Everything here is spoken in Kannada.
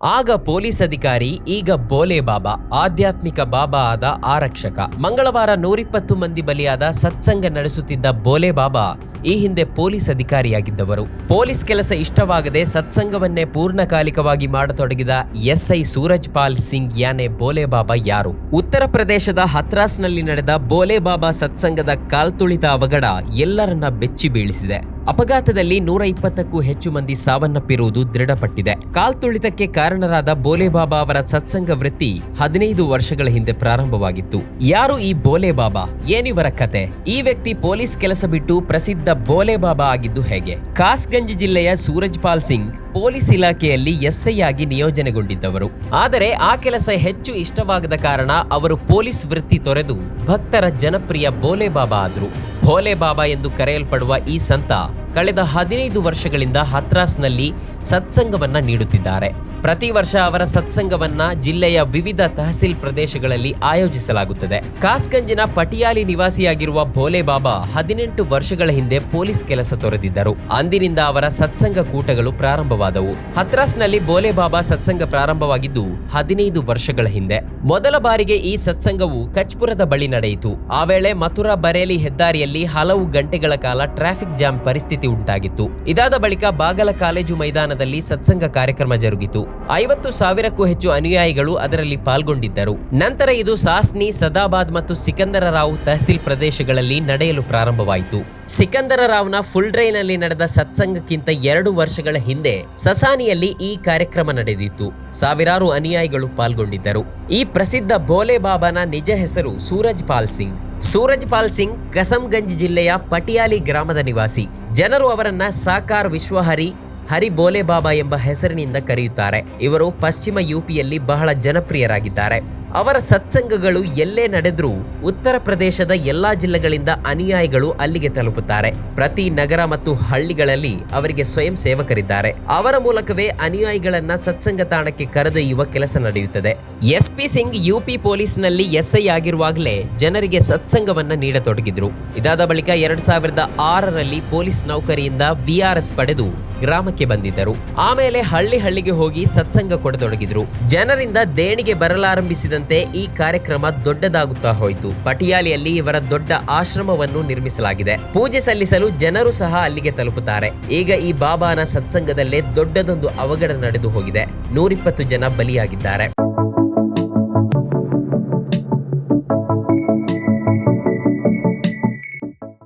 ಆಗ ಪೊಲೀಸ್ ಅಧಿಕಾರಿ, ಈಗ ಬೋಲೆ ಬಾಬಾ, ಆಧ್ಯಾತ್ಮಿಕ ಬಾಬಾ ಆದ ಆರಕ್ಷಕ. ಮಂಗಳವಾರ 120 ಮಂದಿ ಬಲಿಯಾದ ಸತ್ಸಂಗ ನಡೆಸುತ್ತಿದ್ದ ಬೋಲೆ ಬಾಬಾ ಈ ಹಿಂದೆ ಪೊಲೀಸ್ ಅಧಿಕಾರಿಯಾಗಿದ್ದವರು. ಪೊಲೀಸ್ ಕೆಲಸ ಇಷ್ಟವಾಗದೆ ಸತ್ಸಂಗವನ್ನೇ ಪೂರ್ಣಕಾಲಿಕವಾಗಿ ಮಾಡತೊಡಗಿದ ಎಸ್ಐ ಸೂರಜ್ ಪಾಲ್ ಸಿಂಗ್ ಯಾನೆ ಬೋಲೆ ಬಾಬಾ ಯಾರು? ಉತ್ತರ ಪ್ರದೇಶದ ಹತ್ರಾಸ್ನಲ್ಲಿ ನಡೆದ ಬೋಲೆ ಬಾಬಾ ಸತ್ಸಂಗದ ಕಾಲ್ತುಳಿತ ಅವಘಡ ಎಲ್ಲರನ್ನ ಬೆಚ್ಚಿ ಬೀಳಿಸಿದೆ. ಅಪಘಾತದಲ್ಲಿ 120ಕ್ಕೂ ಹೆಚ್ಚು ಮಂದಿ ಸಾವನ್ನಪ್ಪಿರುವುದು ದೃಢಪಟ್ಟಿದೆ. ಕಾಲ್ತುಳಿತಕ್ಕೆ ಕಾರಣರಾದ ಬೋಲೆ ಬಾಬಾ ಅವರ ಸತ್ಸಂಗ ವೃತ್ತಿ 15 ವರ್ಷಗಳ ಹಿಂದೆ ಪ್ರಾರಂಭವಾಗಿತ್ತು. ಯಾರು ಈ ಬೋಲೆ ಬಾಬಾ? ಏನಿವರ ಕತೆ? ಈ ವ್ಯಕ್ತಿ ಪೊಲೀಸ್ ಕೆಲಸ ಬಿಟ್ಟು ಪ್ರಸಿದ್ಧ ಬೋಲೆ ಬಾಬಾ ಆಗಿದ್ದು ಹೇಗೆ? ಕಾಸ್ಗಂಜ್ ಜಿಲ್ಲೆಯ ಸೂರಜ್ ಪಾಲ್ ಸಿಂಗ್ ಪೊಲೀಸ್ ಇಲಾಖೆಯಲ್ಲಿ ಎಸ್ಐ ಆಗಿ ನಿಯೋಜನೆಗೊಂಡಿದ್ದವರು. ಆದರೆ ಆ ಕೆಲಸ ಹೆಚ್ಚು ಇಷ್ಟವಾಗದ ಕಾರಣ ಅವರು ಪೊಲೀಸ್ ವೃತ್ತಿ ತೊರೆದು ಭಕ್ತರ ಜನಪ್ರಿಯ ಬೋಲೆ ಬಾಬಾ ಆದ್ರು. ಬೋಲೆ ಬಾಬಾ ಎಂದು ಕರೆಯಲ್ಪಡುವ ಈ ಸಂತ ಕಳೆದ 15 ವರ್ಷಗಳಿಂದ ಹತ್ರಾಸ್ನಲ್ಲಿ ಸತ್ಸಂಗವನ್ನ ನೀಡುತ್ತಿದ್ದಾರೆ. ಪ್ರತಿ ವರ್ಷ ಅವರ ಸತ್ಸಂಗವನ್ನ ಜಿಲ್ಲೆಯ ವಿವಿಧ ತಹಸೀಲ್ ಪ್ರದೇಶಗಳಲ್ಲಿ ಆಯೋಜಿಸಲಾಗುತ್ತದೆ. ಕಾಸ್ಗಂಜಿನ ಪಟಿಯಾಲಿ ನಿವಾಸಿಯಾಗಿರುವ ಬೋಲೆ ಬಾಬಾ 18 ವರ್ಷಗಳ ಹಿಂದೆ ಪೊಲೀಸ್ ಕೆಲಸ ತೊರೆದಿದ್ದರು. ಅಂದಿನಿಂದ ಅವರ ಸತ್ಸಂಗ ಕೂಟಗಳು ಪ್ರಾರಂಭವಾದವು. ಹತ್ರಾಸ್ನಲ್ಲಿ ಬೋಲೆ ಬಾಬಾ ಸತ್ಸಂಗ ಪ್ರಾರಂಭವಾಗಿದ್ದು 15 ವರ್ಷಗಳ ಹಿಂದೆ. ಮೊದಲ ಬಾರಿಗೆ ಈ ಸತ್ಸಂಗವು ಕಚ್ಪುರದ ಬಳಿ ನಡೆಯಿತು. ಆ ವೇಳೆ ಮಥುರಾ ಬರೇಲಿ ಹೆದ್ದಾರಿಯಲ್ಲಿ ಹಲವು ಗಂಟೆಗಳ ಕಾಲ ಟ್ರಾಫಿಕ್ ಜಾಮ್ ಪರಿಸ್ಥಿತಿ ಉಂಟಾಗಿತ್ತು. ಇದಾದ ಬಳಿಕ ಬಾಗಲ ಕಾಲೇಜು ಮೈದಾನದಲ್ಲಿ ಸತ್ಸಂಗ ಕಾರ್ಯಕ್ರಮ ಜರುಗಿತು. 50,000ಕ್ಕೂ ಹೆಚ್ಚು ಅನುಯಾಯಿಗಳು ಅದರಲ್ಲಿ ಪಾಲ್ಗೊಂಡಿದ್ದರು. ನಂತರ ಇದು ಸಾಸ್ನಿ, ಸದಾಬಾದ್ ಮತ್ತು ಸಿಕಂದರರಾವ್ ತಹಸೀಲ್ ಪ್ರದೇಶಗಳಲ್ಲಿ ನಡೆಯಲು ಪ್ರಾರಂಭವಾಯಿತು. ಸಿಕಂದರರಾವ್ನ ಫುಲ್ಡ್ರೈನಲ್ಲಿ ನಡೆದ ಸತ್ಸಂಗಕ್ಕಿಂತ 2 ವರ್ಷಗಳ ಹಿಂದೆ ಸಸಾನಿಯಲ್ಲಿ ಈ ಕಾರ್ಯಕ್ರಮ ನಡೆದಿತ್ತು. ಸಾವಿರಾರು ಅನುಯಾಯಿಗಳು ಪಾಲ್ಗೊಂಡಿದ್ದರು. ಈ ಪ್ರಸಿದ್ಧ ಬೋಲೆ ಬಾಬಾನ ನಿಜ ಹೆಸರು ಸೂರಜ್ ಪಾಲ್ ಸಿಂಗ್. ಸೂರಜ್ ಪಾಲ್ ಸಿಂಗ್ ಕಸಂಗಂಜ್ ಜಿಲ್ಲೆಯ ಪಟಿಯಾಲಿ ಗ್ರಾಮದ ನಿವಾಸಿ. ಜನರು ಅವರನ್ನ ಸಾಕಾರ್ ವಿಶ್ವಹರಿ ಹರಿ ಬೋಲೆ ಬಾಬಾ ಎಂಬ ಹೆಸರಿನಿಂದ ಕರೆಯುತ್ತಾರೆ. ಇವರು ಪಶ್ಚಿಮ ಯುಪಿಯಲ್ಲಿ ಬಹಳ ಜನಪ್ರಿಯರಾಗಿದ್ದಾರೆ. ಅವರ ಸತ್ಸಂಗಗಳು ಎಲ್ಲೇ ನಡೆದ್ರೂ ಉತ್ತರ ಪ್ರದೇಶದ ಎಲ್ಲಾ ಜಿಲ್ಲೆಗಳಿಂದ ಅನುಯಾಯಿಗಳು ಅಲ್ಲಿಗೆ ತಲುಪುತ್ತಾರೆ. ಪ್ರತಿ ನಗರ ಮತ್ತು ಹಳ್ಳಿಗಳಲ್ಲಿ ಅವರಿಗೆ ಸ್ವಯಂ ಸೇವಕರಿದ್ದಾರೆ. ಅವರ ಮೂಲಕವೇ ಅನುಯಾಯಿಗಳನ್ನ ಸತ್ಸಂಗ ತಾಣಕ್ಕೆ ಕರೆದೊಯ್ಯುವ ಕೆಲಸ ನಡೆಯುತ್ತದೆ. ಎಸ್ಪಿ ಸಿಂಗ್ ಯುಪಿ ಪೊಲೀಸ್ನಲ್ಲಿ ಎಸ್ಐ ಆಗಿರುವಾಗಲೇ ಜನರಿಗೆ ಸತ್ಸಂಗವನ್ನ ನೀಡತೊಡಗಿದ್ರು. ಇದಾದ ಬಳಿಕ 2006ರಲ್ಲಿ ಪೊಲೀಸ್ ನೌಕರಿಯಿಂದ ವಿಆರ್ಎಸ್ ಪಡೆದು ಗ್ರಾಮಕ್ಕೆ ಬಂದಿದ್ದರು. ಆಮೇಲೆ ಹಳ್ಳಿಗೆ ಹೋಗಿ ಸತ್ಸಂಗ ಕೊಡತೊಡಗಿದ್ರು. ಜನರಿಂದ ದೇಣಿಗೆ ಬರಲಾರಂಭಿಸಿದಂತೆ ಈ ಕಾರ್ಯಕ್ರಮ ದೊಡ್ಡದಾಗುತ್ತಾ ಹೋಯಿತು. ಪಟಿಯಾಲಿಯಲ್ಲಿ ಇವರ ದೊಡ್ಡ ಆಶ್ರಮವನ್ನು ನಿರ್ಮಿಸಲಾಗಿದೆ. ಪೂಜೆ ಸಲ್ಲಿಸಲು ಜನರು ಸಹ ಅಲ್ಲಿಗೆ ತಲುಪುತ್ತಾರೆ. ಈಗ ಈ ಬಾಬಾನ ಸತ್ಸಂಗದಲ್ಲೇ ದೊಡ್ಡದೊಂದು ಅವಘಡ ನಡೆದು ಹೋಗಿದೆ. 120 ಜನ ಬಲಿಯಾಗಿದ್ದಾರೆ.